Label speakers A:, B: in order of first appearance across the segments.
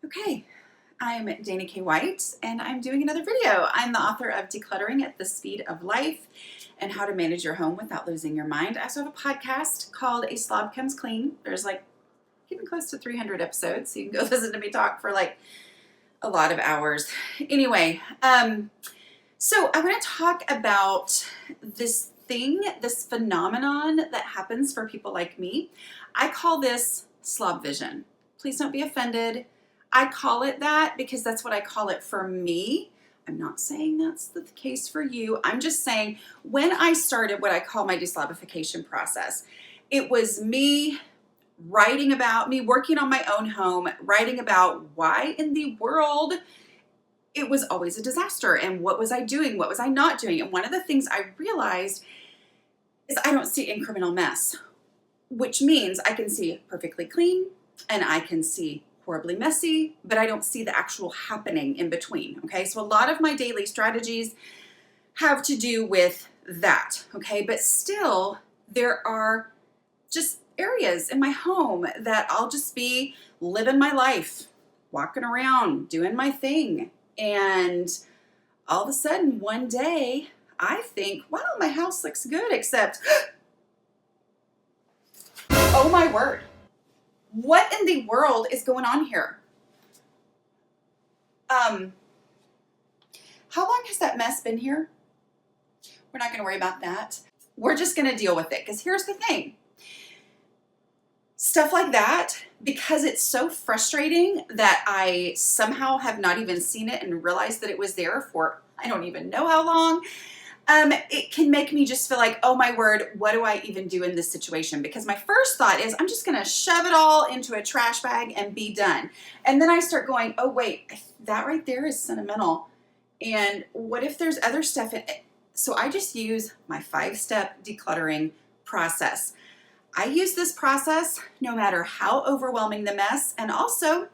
A: Okay, I'm Dana K. White, and I'm doing another video. I'm the author of Decluttering at the Speed of Life and How to Manage Your Home Without Losing Your Mind. I also have a podcast called A Slob Comes Clean. There's like getting close to 300 episodes, so you can go listen to me talk for like a lot of hours. Anyway, so I want to talk about this thing, this phenomenon that happens for people like me. I call this slob vision. Please don't be offended. I call it that because that's what I call it for me. I'm not saying that's the case for you. I'm just saying when I started what I call my deslobification process, it was me writing about me working on my own home, writing about why in the world it was always a disaster and what was I doing, what was I not doing. And one of the things I realized is I don't see incremental mess, which means I can see perfectly clean and I can see horribly messy, but I don't see the actual happening in between, okay? So a lot of my daily strategies have to do with that, okay? But still, there are just areas in my home that I'll just be living my life, walking around, doing my thing. And all of a sudden, one day, I think, wow, my house looks good, except, oh my word. What in the world is going on here? How long has that mess been here? We're not going to worry about that. We're just going to deal with it, because here's the thing. Stuff like that, because it's so frustrating that I somehow have not even seen it and realized that it was there for I don't even know how long, it can make me just feel like, oh my word, what do I even do in this situation? Because my first thought is I'm just going to shove it all into a trash bag and be done. And then I start going, oh wait, that right there is sentimental. And what if there's other stuff in it? So I just use my 5-step decluttering process. I use this process no matter how overwhelming the mess. And also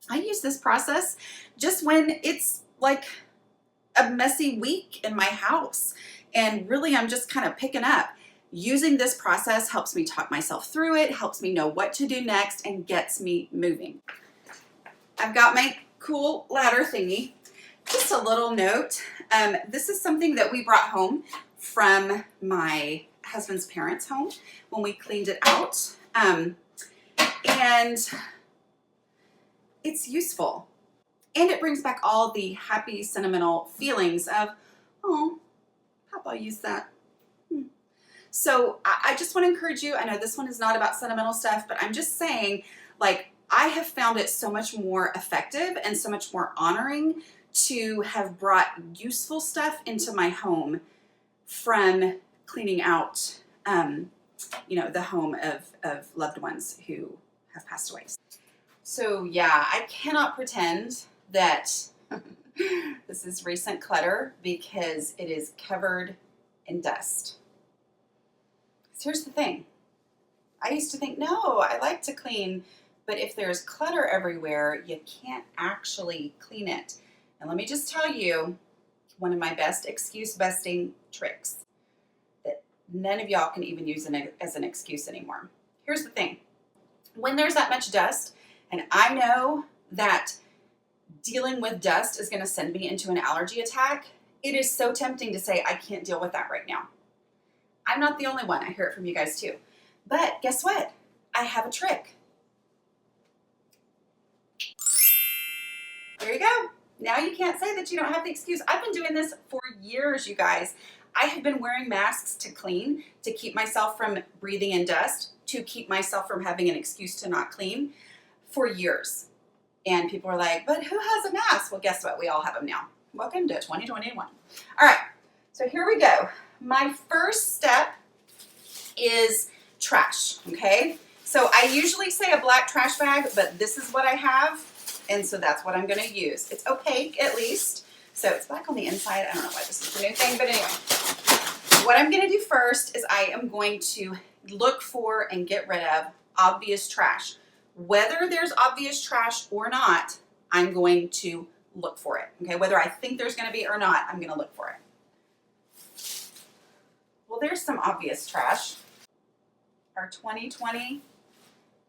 A: I use this process just when it's like a messy week in my house and really I'm just kind of picking up. Using this process helps me talk myself through it, helps me know what to do next, and gets me moving. I've got my cool ladder thingy. Just a little note. This is something that we brought home from my husband's parents' home when we cleaned it out. And it's useful. And it brings back all the happy, sentimental feelings of, oh, Papa used that. So I just want to encourage you. I know this one is not about sentimental stuff, but I'm just saying, like, I have found it so much more effective and so much more honoring to have brought useful stuff into my home from cleaning out, the home of loved ones who have passed away. So yeah, I cannot pretend that this is recent clutter because it is covered in dust. So here's the thing. I used to think, no, I like to clean, but if there's clutter everywhere, you can't actually clean it. And let me just tell you, one of my best excuse busting tricks that none of y'all can even use as an excuse anymore. Here's the thing. When there's that much dust, and I know that dealing with dust is going to send me into an allergy attack, it is so tempting to say, I can't deal with that right now. I'm not the only one. I hear it from you guys too. But guess what? I have a trick. There you go. Now you can't say that you don't have the excuse. I've been doing this for years, you guys. I have been wearing masks to clean, to keep myself from breathing in dust, to keep myself from having an excuse to not clean for years. And people are like, but who has a mask? Well, guess what? We all have them now. Welcome to 2021. All right, so here we go. My first step is trash, okay? So I usually say a black trash bag, but this is what I have, and so that's what I'm gonna use. It's opaque at least, so it's black on the inside. I don't know why this is the new thing, but anyway. What I'm gonna do first is I am going to look for and get rid of obvious trash. Whether there's obvious trash or not, I'm going to look for it, okay? Whether I think there's gonna be or not, I'm gonna look for it. Well, there's some obvious trash. Our 2020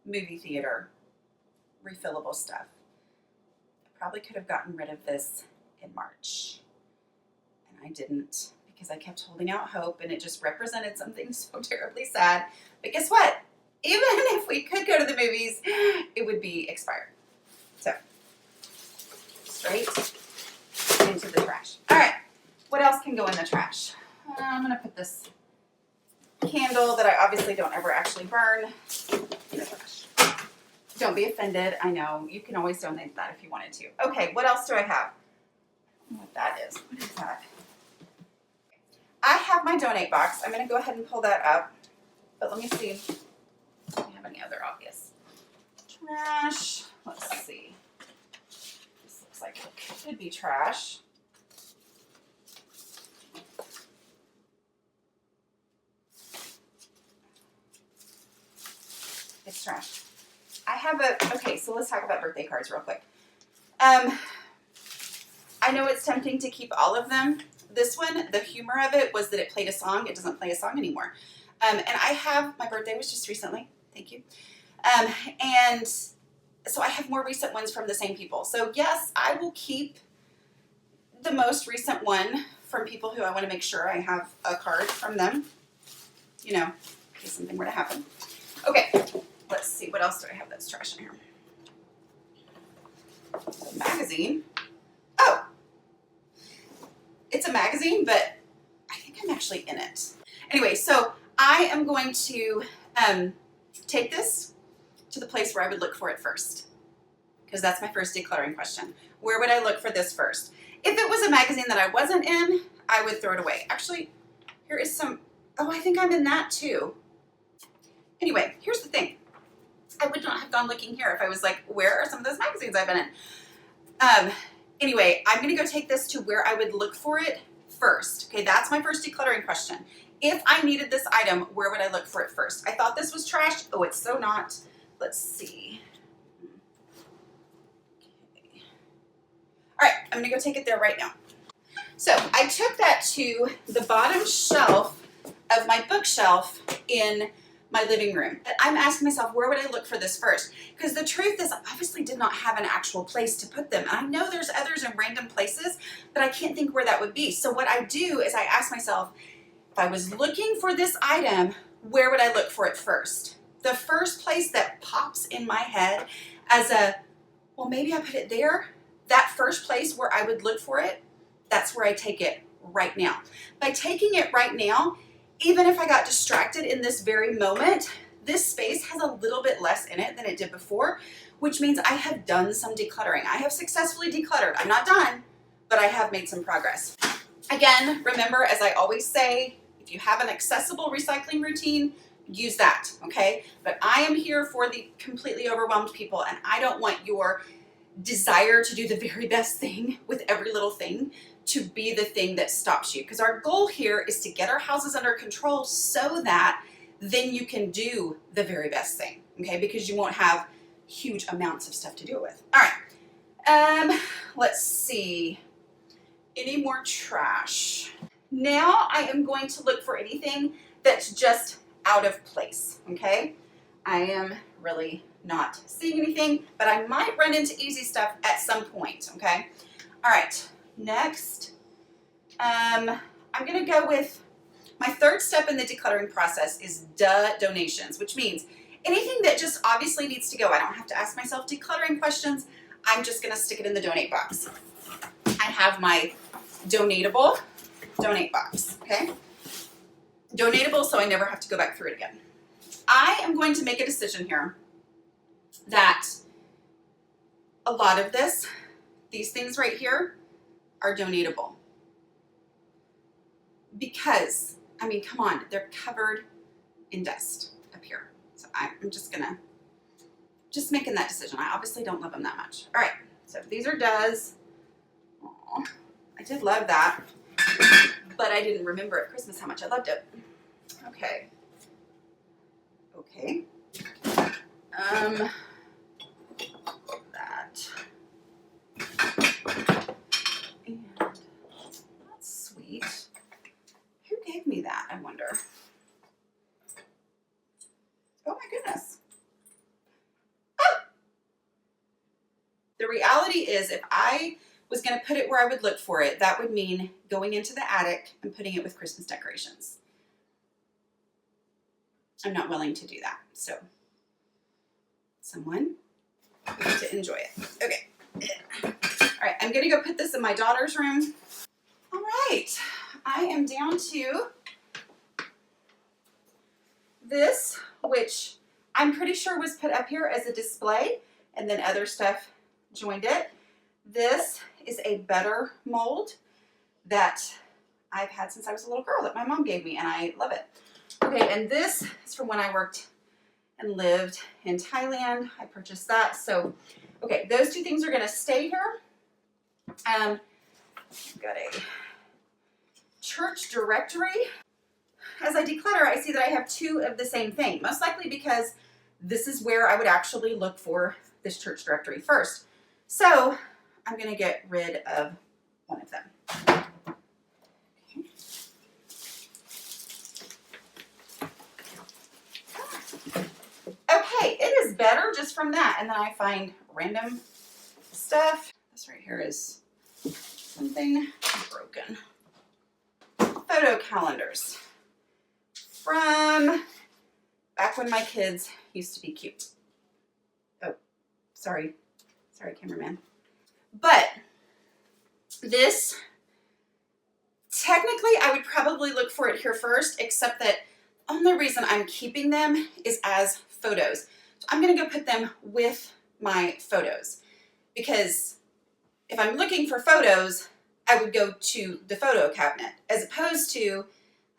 A: movie theater refillable stuff. probably could have gotten rid of this in March, and I didn't because I kept holding out hope, and it just represented something so terribly sad. But guess what? Even if we could go to the movies, it would be expired. So, straight into the trash. All right, what else can go in the trash? I'm gonna put this candle that I obviously don't ever actually burn in the trash. Don't be offended. I know you can always donate that if you wanted to. Okay, what else do I have? I don't know what that is. What is that? I have my donate box. I'm going to go ahead and pull that up. But let me see if we have any other obvious trash. Let's see. This looks like it could be trash. It's trash. I have okay, so let's talk about birthday cards real quick. I know it's tempting to keep all of them. This one, the humor of it was that it played a song. It doesn't play a song anymore. And I have, my birthday was just recently. Thank you. And so I have more recent ones from the same people. So yes, I will keep the most recent one from people who I want to make sure I have a card from them, you know, in case something were to happen. Okay, let's see. What else do I have that's trash in here? A magazine. Oh, it's a magazine, but I think I'm actually in it. Anyway, so I am going to take this to the place where I would look for it first, because that's my first decluttering question. Where would I look for this first? If it was a magazine that I wasn't in, I would throw it away. Actually, here is some, oh, I think I'm in that too. Anyway, here's the thing. I would not have gone looking here if I was like, where are some of those magazines I've been in? Anyway, I'm going to go take this to where I would look for it first. Okay, that's my first decluttering question. If I needed this item, where would I look for it first? I thought this was trash. Oh, it's so not. Let's see. Okay. All right, I'm going to go take it there right now. So I took that to the bottom shelf of my bookshelf in my living room. I'm asking myself, where would I look for this first? Because the truth is, I obviously did not have an actual place to put them. And I know there's others in random places, but I can't think where that would be. So what I do is I ask myself, if I was looking for this item, where would I look for it first? The first place that pops in my head as a, well, maybe I put it there. That first place where I would look for it, that's where I take it right now. By taking it right now, even if I got distracted in this very moment, this space has a little bit less in it than it did before, which means I have done some decluttering. I have successfully decluttered. I'm not done, but I have made some progress. Again, remember, as I always say, if you have an accessible recycling routine, use that, okay? But I am here for the completely overwhelmed people, and I don't want your desire to do the very best thing with every little thing to be the thing that stops you. Because our goal here is to get our houses under control so that then you can do the very best thing, okay? Because you won't have huge amounts of stuff to do it with. All right, let's see. Any more trash? Now I am going to look for anything that's just out of place, okay? I am really not seeing anything, but I might run into easy stuff at some point, okay? All right, next, I'm gonna go with my third step in the decluttering process is donations, which means anything that just obviously needs to go. I don't have to ask myself decluttering questions. I'm just gonna stick it in the donate box. I have my donatable donate box, okay? Donatable so I never have to go back through it again. I am going to make a decision here that a lot of this, these things right here, are donatable. Because, I mean, come on, they're covered in dust up here. So I'm just making that decision. I obviously don't love them that much. All right, so these are does. Aww, I did love that, but I didn't remember at Christmas how much I loved it. Okay. Okay. That. And that's sweet. Who gave me that, I wonder? Oh my goodness. Ah! The reality is if I was going to put it where I would look for it, that would mean going into the attic and putting it with Christmas decorations. I'm not willing to do that. So someone needs to enjoy it. Okay. All right, I'm going to go put this in my daughter's room. All right, I am down to this, which I'm pretty sure was put up here as a display, and then other stuff joined it. This is a better mold that I've had since I was a little girl that my mom gave me, and I love it. Okay, and this is from when I worked and lived in Thailand. I purchased that. So, okay, those two things are going to stay here. Got a church directory. As I declutter, I see that I have two of the same thing, most likely because this is where I would actually look for this church directory first. So I'm going to get rid of one of them. Okay, it is better just from that. And then I find random stuff. This right here is something broken. Photo calendars from back when my kids used to be cute. Oh, sorry, cameraman. But this, technically I would probably look for it here first, except that the only reason I'm keeping them is as photos. So I'm gonna go put them with my photos, because if I'm looking for photos, I would go to the photo cabinet, as opposed to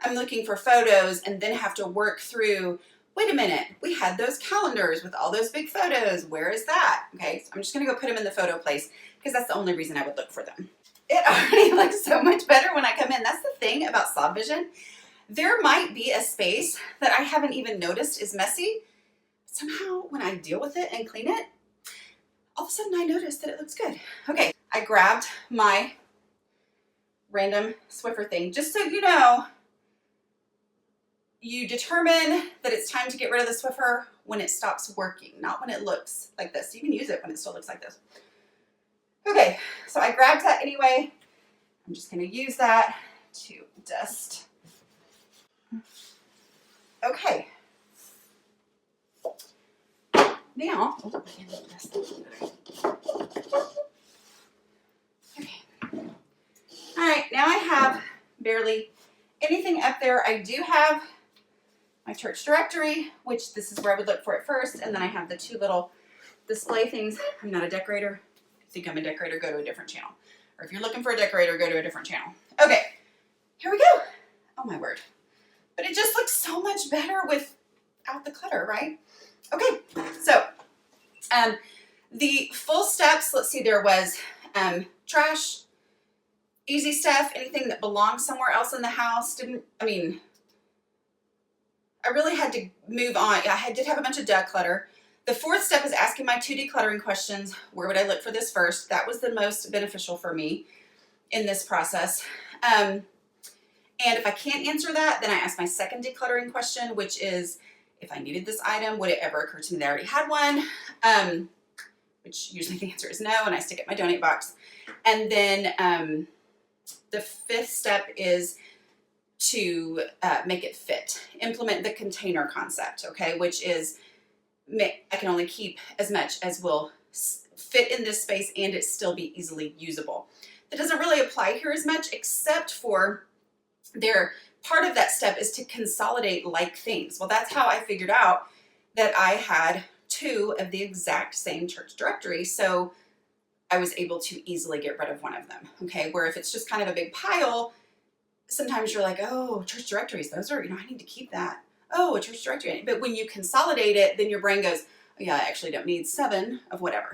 A: I'm looking for photos and then have to work through, wait a minute, we had those calendars with all those big photos. Where is that? Okay, so I'm just gonna go put them in the photo place because that's the only reason I would look for them. It already looks so much better when I come in. That's the thing about slob vision. There might be a space that I haven't even noticed is messy. But somehow when I deal with it and clean it, all of a sudden I notice that it looks good. Okay, I grabbed my random Swiffer thing. Just so you know, you determine that it's time to get rid of the Swiffer when it stops working, not when it looks like this. You can use it when it still looks like this. Okay, so I grabbed that anyway. I'm just going to use that to dust. Okay. Now, okay. All right, now I have barely anything up there. I do have my church directory, which this is where I would look for it first, and then I have the two little display things. I'm not a decorator. If you think I'm a decorator, go to a different channel. Or if you're looking for a decorator, go to a different channel. Okay, here we go. Oh my word. But it just looks so much better without the clutter, right? Okay, so the full steps, let's see, there was trash, easy stuff, anything that belongs somewhere else in the house. I really had to move on. I did have a bunch of declutter. The fourth step is asking my two decluttering questions. Where would I look for this first? That was the most beneficial for me in this process. And if I can't answer that, then I ask my second decluttering question, which is, if I needed this item, would it ever occur to me that I already had one? Which usually the answer is no, and I stick it in my donate box. And then the fifth step is to make it fit. Implement the container concept, okay, which is I can only keep as much as will fit in this space and it still be easily usable. That doesn't really apply here as much, except for part of that step is to consolidate like things. Well, that's how I figured out that I had two of the exact same church directory, so I was able to easily get rid of one of them, okay? Where if it's just kind of a big pile, sometimes you're like, oh, church directories, those are, I need to keep that. Oh, a church directory. But when you consolidate it, then your brain goes, oh, yeah, I actually don't need 7 of whatever.